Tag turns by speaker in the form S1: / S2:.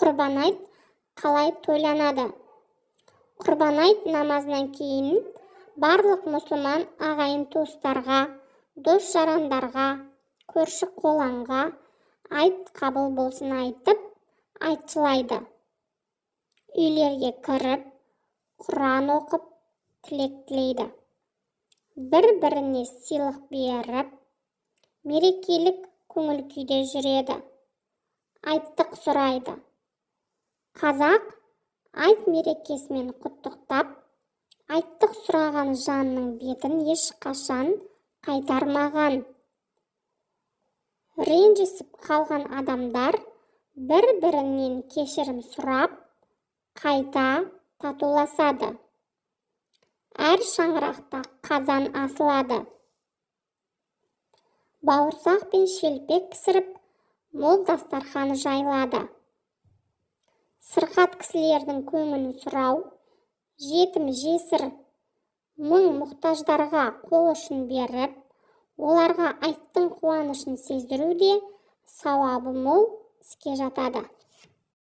S1: Құрбан айт қалай тойланады? Құрбан айт намазынан кейін барлық мұсылман ағайын туыстарға, дос-жарандарға, көрші-қолаңға айт қабыл болсын айтып, айтшылайды. Үйлерге кіріп, Құран оқып, тілек тілейді. Бір-біріне сыйлық беріп, мерекелік көңіл күйде жүреді. Айттық сұрайды. Қазақ айт мерекесімен құттықтап, айттық сұраған жанның бетін ешқашан қайтармаған. Ренжісіп қалған адамдар бір-бірінен кешірім сұрап, қайта татуласады. Әр шаңырақта қазан асылады. Бауырсақ пен шелпек пісіріп, мол дастархан жайылады. Сырқат кісілердің көңілін сұрау, жетім-жесір, мұң-мұқтаждарға қол ұшын беріп, оларға айттың қуанышын сездіру де сауабы мол іске жатады.